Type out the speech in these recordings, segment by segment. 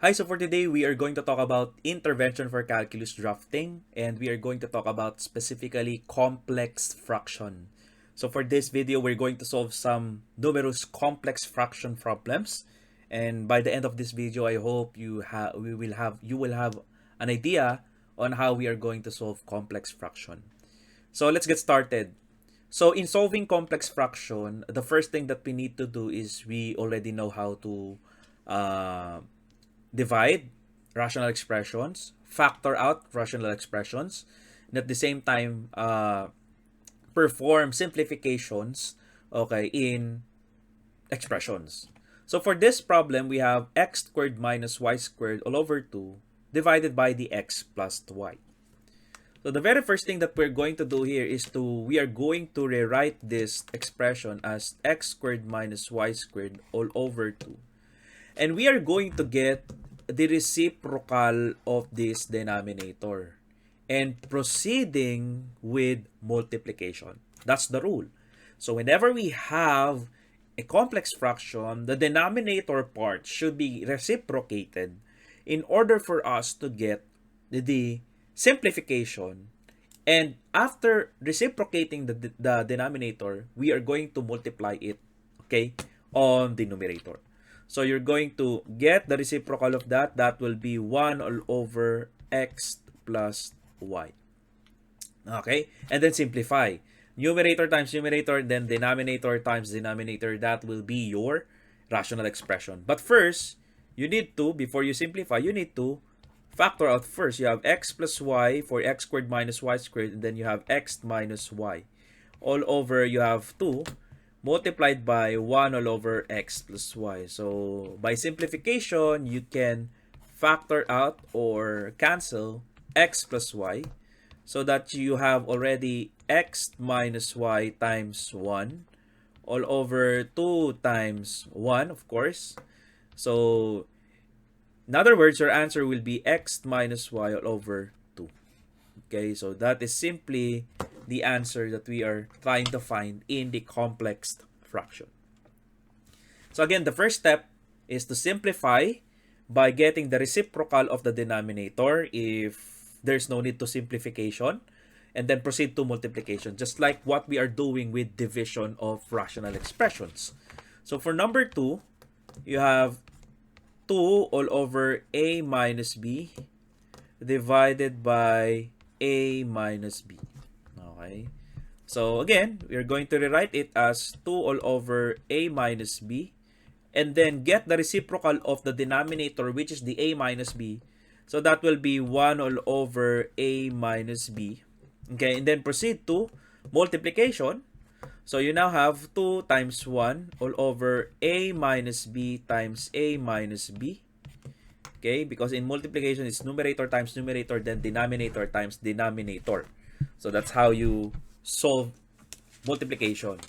Hi, so for today, we are going to talk about intervention for calculus drafting, and we are going to talk about specifically complex fraction. So for this video, we're going to solve some numerous complex fraction problems. And by the end of this video, I hope you will have an idea on how we are going to solve complex fraction. So let's get started. So in solving complex fraction, the first thing that we need to do is we already know how to uh, divide rational expressions, factor out rational expressions, and at the same time perform simplifications, okay, in expressions. So for this problem, we have x squared minus y squared all over 2 divided by the x plus y. So the very first thing that we're going to do here is we are going to rewrite this expression as x squared minus y squared all over 2. And we are going to get the reciprocal of this denominator and proceeding with multiplication. That's the rule. So whenever we have a complex fraction, the denominator part should be reciprocated in order for us to get the simplification. And after reciprocating the denominator, we are going to multiply it, okay, on the numerator. So you're going to get the reciprocal of that. That will be 1 all over x plus y. Okay? And then simplify. Numerator times numerator, then denominator times denominator. That will be your rational expression. But first, you need to, before you simplify, you need to factor out first. You have x plus y for x squared minus y squared, and then you have x minus y. All over, you have 2 multiplied by 1 all over x plus y. So by simplification, you can factor out or cancel x plus y so that you have already x minus y times 1 all over 2 times 1, of course. So in other words, your answer will be x minus y all over 2. Okay, so that is simply the answer that we are trying to find in the complex fraction. So again, the first step is to simplify by getting the reciprocal of the denominator if there's no need to simplification, and then proceed to multiplication, just like what we are doing with division of rational expressions. So for number 2, you have 2 all over a minus b divided by a minus b. Okay. So again, we're going to rewrite it as 2 all over a minus b and then get the reciprocal of the denominator, which is the a minus b. So that will be 1 all over a minus b. Okay, and then proceed to multiplication. So you now have 2 times 1 all over a minus b times a minus b. Okay, because in multiplication, it's numerator times numerator, then denominator times denominator. So that's how you solve multiplication.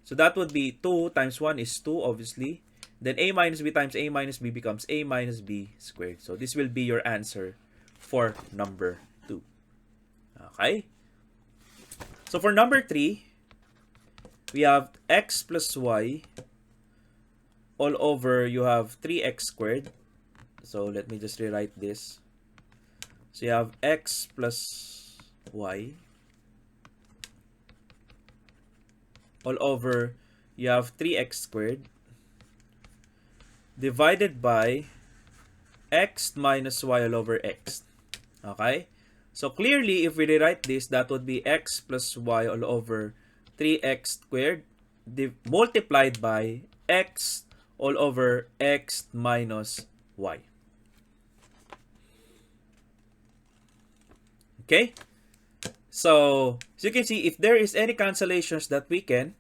So that would be 2 times 1 is 2, obviously. Then a minus b times a minus b becomes a minus b squared. So this will be your answer for number 2. Okay? So for number 3, we have x plus y all over, you have 3x squared. So let me just rewrite this. So you have x plus y all over, you have 3x squared divided by x minus y all over x. Okay? So clearly, if we rewrite this, that would be x plus y all over 3x squared multiplied by x all over x minus y. Okay? So, as you can see, if there is any cancellations that we can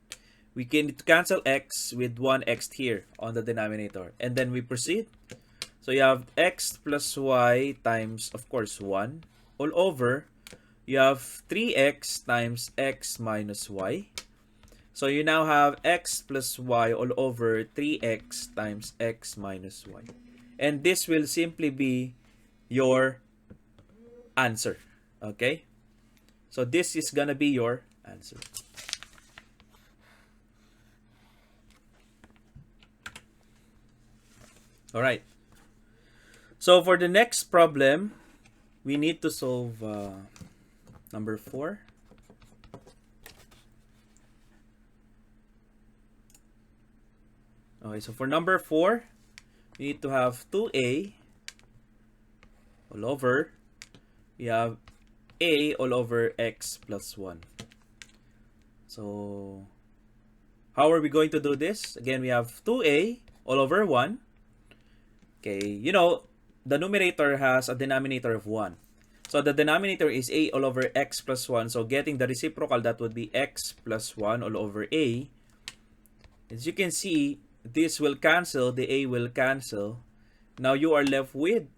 cancel x with 1x here on the denominator. And then we proceed. So you have x plus y times, of course, 1 all over. You have 3x times x minus y. So you now have x plus y all over 3x times x minus y. And this will simply be your answer. Okay? So this is gonna be your answer. All right. So for the next problem, we need to solve number 4. Okay, so for number 4, we need to have 2a all over, we have a all over x plus 1. So how are we going to do this? Again, we have 2a all over 1. Okay, you know, the numerator has a denominator of 1. So the denominator is a all over x plus 1. So getting the reciprocal, that would be x plus 1 all over a. As you can see, this will cancel, the a will cancel. Now you are left with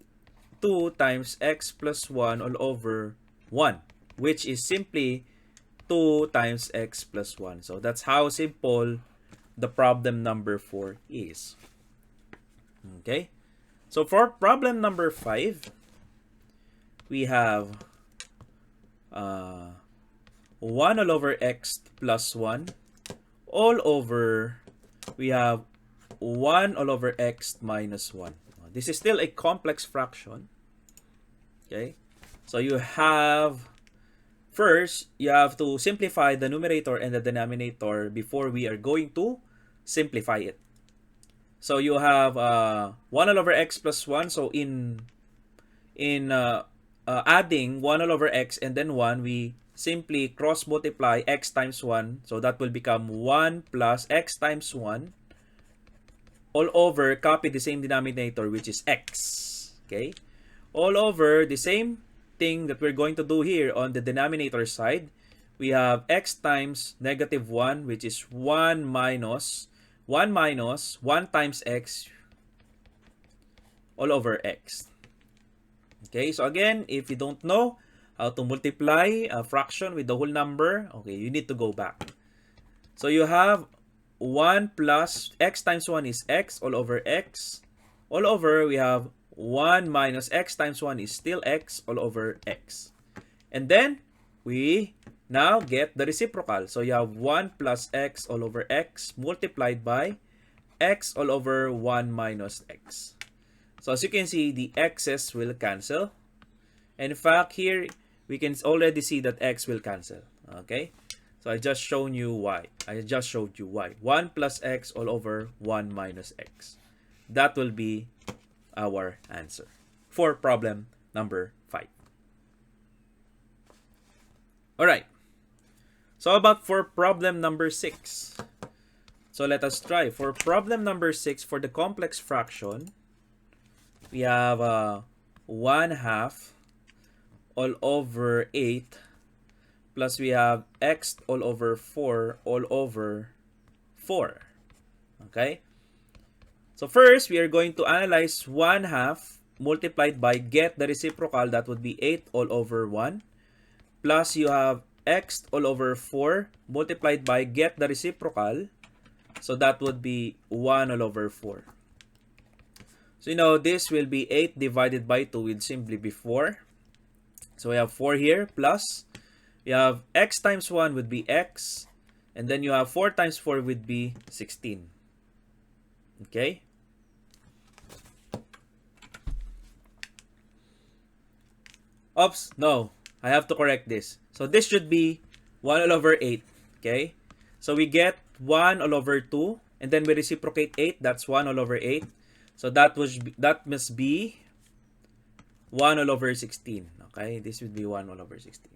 2 times x plus 1 all over 1, which is simply 2 times x plus 1. So that's how simple the problem number 4 is. Okay? So for problem number 5, we have 1 all over x plus 1 all over, we have 1 all over x minus 1. This is still a complex fraction. Okay? So you have, first, you have to simplify the numerator and the denominator before we are going to simplify it. So you have 1 all over x plus 1. So in adding 1 all over x and then 1, we simply cross multiply x times 1. So that will become 1 plus x times 1 all over, copy the same denominator, which is x. Okay? All over the same thing that we're going to do here on the denominator side. We have x times negative 1, which is 1 minus 1 times x all over x. Okay, so again, if you don't know how to multiply a fraction with the whole number, okay, you need to go back. So you have 1 plus x times 1 is x all over x. All over, we have 1 minus x times 1 is still x all over x. And then, we now get the reciprocal. So you have 1 plus x all over x multiplied by x all over 1 minus x. So as you can see, the x's will cancel. And in fact, here, we can already see that x will cancel. Okay? So I just showed you why. 1 plus x all over 1 minus x. That will be our answer for problem number 5. Alright. So about for problem number 6. So let us try. For problem number 6, for the complex fraction, we have 1/2 all over 8 plus we have x all over 4 all over 4. Okay? So first, we are going to analyze 1/2 multiplied by get the reciprocal, that would be 8 all over 1. Plus you have x all over 4 multiplied by get the reciprocal. So that would be 1 all over 4. So you know, this will be 8 divided by 2 will simply be 4. So we have 4 here plus you have x times 1 would be x. And then you have 4 times 4 would be 16. Okay? Oops, no. I have to correct this. So this should be 1 all over 8. Okay? So we get 1 all over 2. And then we reciprocate 8. That's 1 all over 8. So that must be 1 all over 16. Okay? This would be 1 all over 16.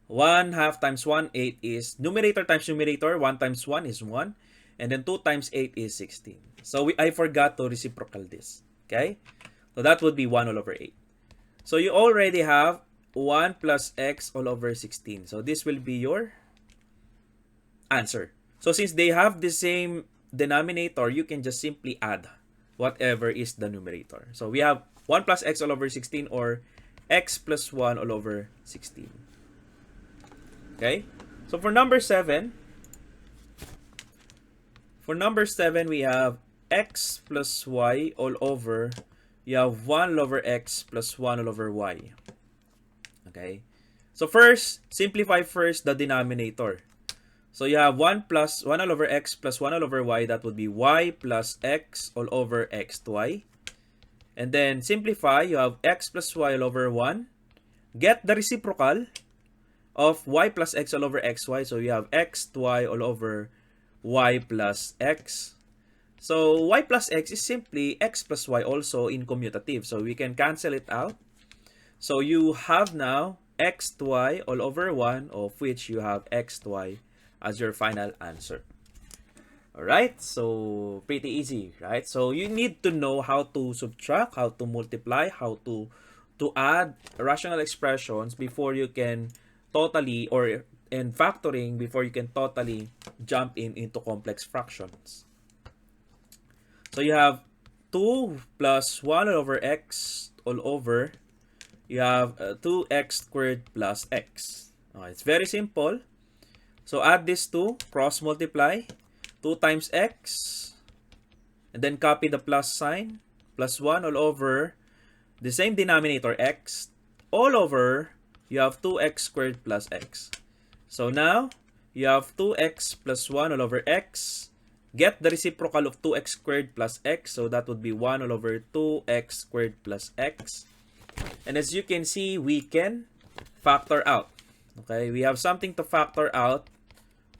1/2 times 1, 8 is numerator times numerator. 1 times 1 is 1. And then 2 times 8 is 16. So I forgot to reciprocal this. Okay? So that would be 1 all over 8. So you already have 1 plus x all over 16. So this will be your answer. So since they have the same denominator, you can just simply add whatever is the numerator. So we have 1 plus x all over 16 or x plus 1 all over 16. Okay? So for number 7, we have x plus y all over, you have 1 all over x plus 1 all over y. Okay? So first, simplify first the denominator. So you have 1 all over x plus 1 all over y. That would be y plus x all over xy. And then simplify, you have x plus y all over 1. Get the reciprocal of y plus x all over xy. So you have x y all over y plus x. So y plus x is simply x plus y also in commutative. So we can cancel it out. So you have now x y all over 1, of which you have x y as your final answer. Alright, so pretty easy, right? So you need to know how to subtract, how to multiply, how to add rational expressions before you can totally, or in factoring, before you can totally jump into complex fractions. So you have 2 plus 1 all over x all over, you have 2x squared plus x. It's very simple. So add this 2, cross multiply, 2 times x, and then copy the plus sign, plus 1 all over the same denominator x, all over, you have 2x squared plus x. So now, you have 2x plus 1 all over x. Get the reciprocal of 2x squared plus x, so that would be 1 all over 2x squared plus x. And as you can see, we can factor out. Okay, we have something to factor out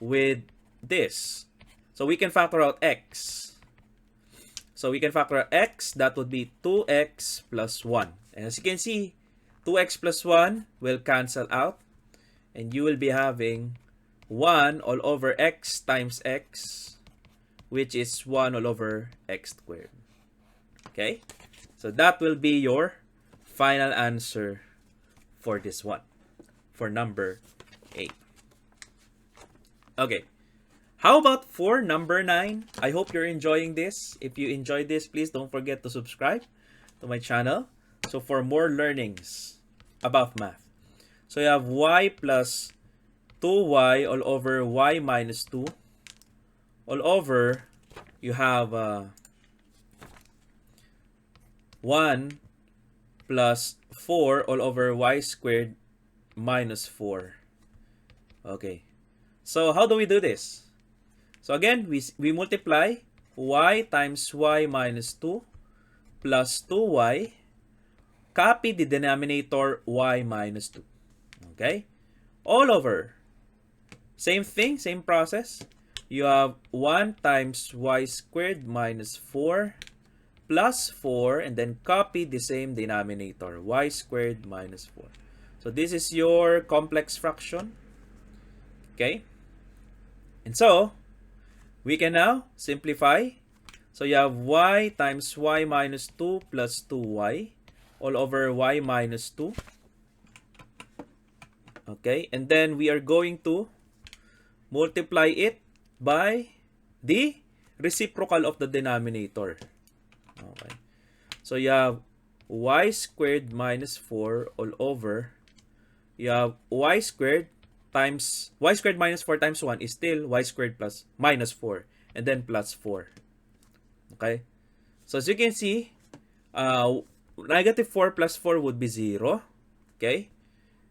with this. So we can factor out x. So we can factor out x, that would be 2x plus 1. And as you can see, 2x plus 1 will cancel out. And you will be having 1 all over x times x, which is 1 all over x squared. Okay? So that will be your final answer for this one, for number 8. Okay. How about for number 9? I hope you're enjoying this. If you enjoyed this, please don't forget to subscribe to my channel. So for more learnings about math. So you have y plus 2y all over y minus 2. All over, you have 1 plus 4 all over y squared minus 4. Okay. So how do we do this? So again, we multiply y times y minus 2 plus 2y. Copy the denominator y minus 2. Okay? All over. Same thing, same process. You have 1 times y squared minus 4 plus 4, and then copy the same denominator, y squared minus 4. So this is your complex fraction. Okay? And so, we can now simplify. So you have y times y minus 2 plus 2y all over y minus 2. Okay, and then we are going to multiply it by the reciprocal of the denominator. Okay, so you have y squared minus 4 all over, you have y squared times, y squared minus 4 times 1 is still y squared plus minus 4, and then plus 4. Okay, so as you can see, negative 4 plus 4 would be 0. Okay,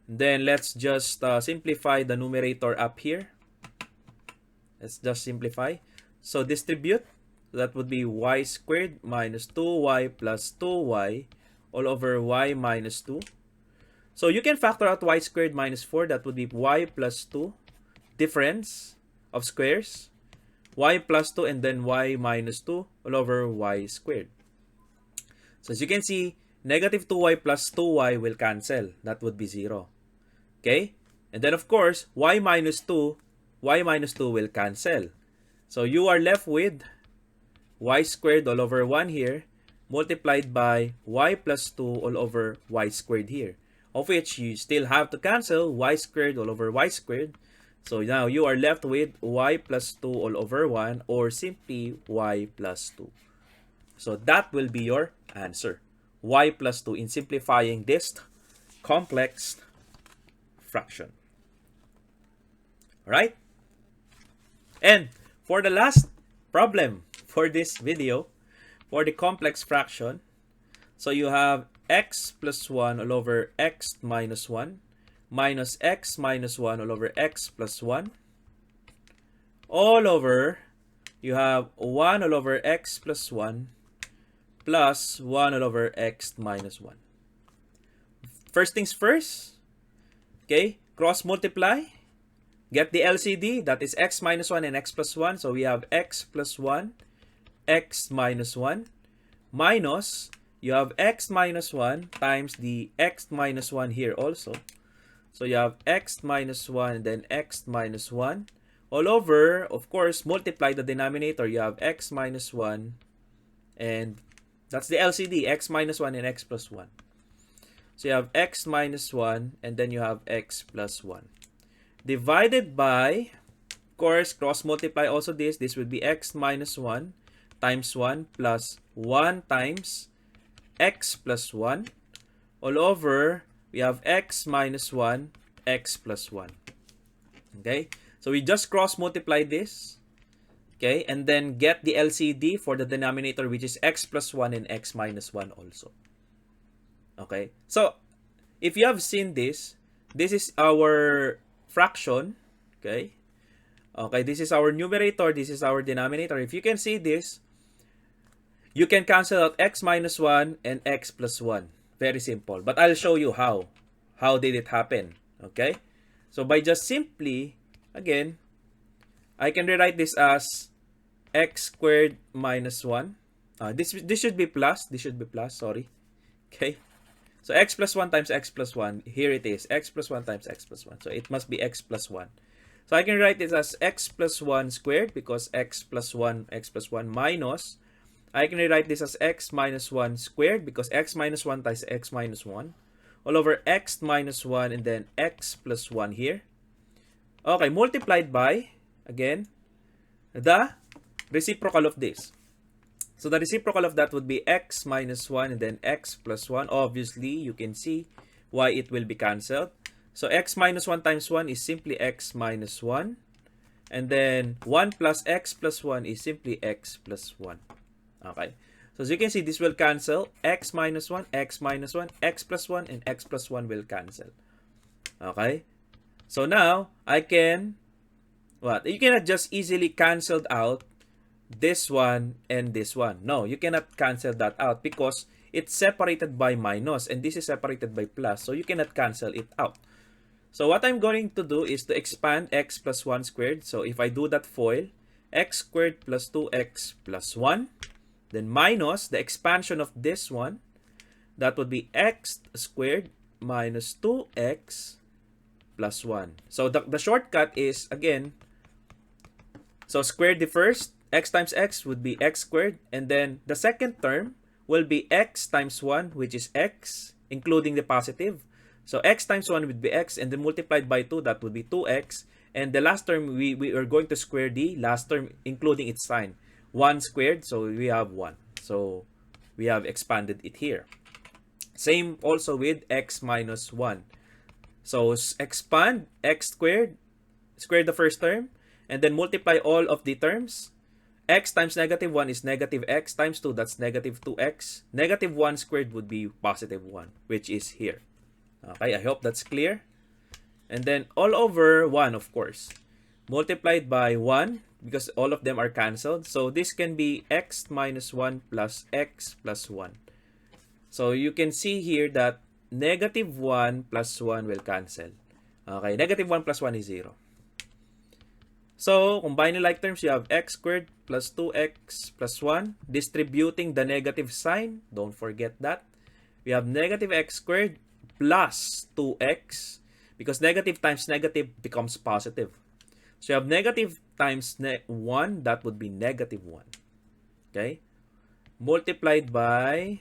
then let's just simplify the numerator up here. Let's just simplify. So distribute. That would be y squared minus 2y plus 2y all over y minus 2. So you can factor out y squared minus 4. That would be y plus 2. Difference of squares. Y plus 2 and then y minus 2 all over y squared. So as you can see, negative 2y plus 2y will cancel. That would be 0. Okay? And then of course, y minus 2 will cancel. So you are left with y squared all over 1 here, multiplied by y plus 2 all over y squared here, of which you still have to cancel y squared all over y squared. So now you are left with y plus 2 all over 1, or simply y plus 2. So that will be your answer, y plus 2, in simplifying this complex fraction. Alright? And for the last problem for this video, for the complex fraction, so you have x plus 1 all over x minus 1 minus x minus 1 all over x plus 1 all over, you have 1 all over x plus 1 plus 1 all over x minus 1. First things first, okay, cross multiply, get the LCD, that is x minus 1 and x plus 1. So we have x plus 1, x minus 1, minus, you have x minus 1 times the x minus 1 here also. So you have x minus 1 and then x minus 1 all over, of course, multiply the denominator. You have x minus 1 and that's the LCD, x minus 1 and x plus 1. So you have x minus 1 and then you have x plus 1. Divided by, of course, cross multiply also this. This would be x minus 1 times 1 plus 1 times x plus 1 all over, we have x minus 1, x plus 1. Okay? So we just cross multiply this. Okay? And then get the LCD for the denominator, which is x plus 1 and x minus 1 also. Okay? So, if you have seen this, this is our fraction. Okay? Okay, this is our numerator, this is our denominator. If you can see this, you can cancel out x minus 1 and x plus 1. Very simple. But I'll show you how. How did it happen? Okay? So by just simply, again, I can rewrite this as x squared minus 1. This should be plus. This should be plus. Sorry. Okay? So x plus 1 times x plus 1. Here it is. X plus 1 times x plus 1. So it must be x plus 1. So I can write this as x plus 1 squared because x plus 1 minus. I can rewrite this as x minus 1 squared because x minus 1 times x minus 1 all over x minus 1 and then x plus 1 here. Okay, multiplied by, again, the reciprocal of this. So the reciprocal of that would be x minus 1 and then x plus 1. Obviously, you can see why it will be cancelled. So x minus 1 times 1 is simply x minus 1. And then 1 plus x plus 1 is simply x plus 1. Okay. So as you can see, this will cancel. X minus 1, x minus 1, x plus 1, and x plus 1 will cancel. Okay. So now, I can, what? You cannot just easily cancel out this one and this one. No, you cannot cancel that out because it's separated by minus and this is separated by plus. So you cannot cancel it out. So what I'm going to do is to expand x plus 1 squared. So if I do that FOIL, x squared plus 2x plus 1, then minus the expansion of this one, that would be x squared minus 2x plus 1. So the shortcut is, again, so square the first, x times x would be x squared, and then the second term will be x times 1, which is x, including the positive. So x times 1 would be x, and then multiplied by 2, that would be 2x. And the last term, we are going to square the last term, including its sign. 1 squared, so we have 1. So we have expanded it here. Same also with x minus 1. So expand x squared, square the first term, and then multiply all of the terms. X times negative 1 is negative x times 2, that's negative 2x. Negative 1 squared would be positive 1, which is here. Okay, I hope that's clear. And then all over 1, of course. Multiplied by 1, because all of them are cancelled. So this can be x minus 1 plus x plus 1. So you can see here that negative 1 plus 1 will cancel. Okay, negative 1 plus 1 is 0. So, combining like terms, you have x squared plus 2x plus 1. Distributing the negative sign, don't forget that. We have negative x squared plus 2x because negative times negative becomes positive. So you have negative times 1, that would be negative 1. Okay? Multiplied by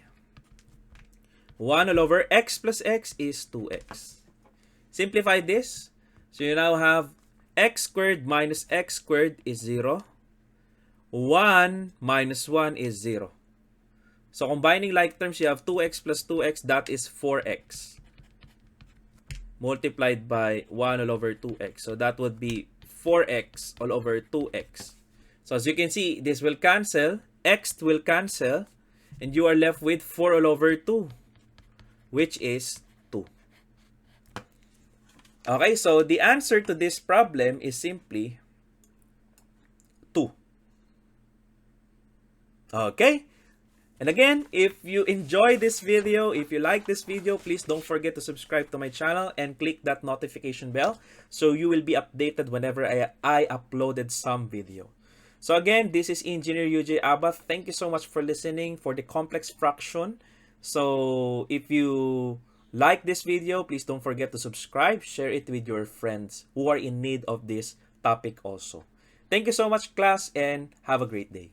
1 all over x plus x is 2x. Simplify this. So you now have x squared minus x squared is 0. 1 minus 1 is 0. So combining like terms, you have 2x plus 2x, that is 4x. Multiplied by 1 all over 2x. So that would be 4x all over 2x. So as you can see, this will cancel, x will cancel, and you are left with 4 all over 2, which is 2. Okay, so the answer to this problem is simply 2. Okay? And again, if you enjoy this video, if you like this video, please don't forget to subscribe to my channel and click that notification bell so you will be updated whenever I uploaded some video. So again, this is Engineer Jei Abat. Thank you so much for listening for the complex fraction. So if you like this video, please don't forget to subscribe, share it with your friends who are in need of this topic also. Thank you so much, class, and have a great day.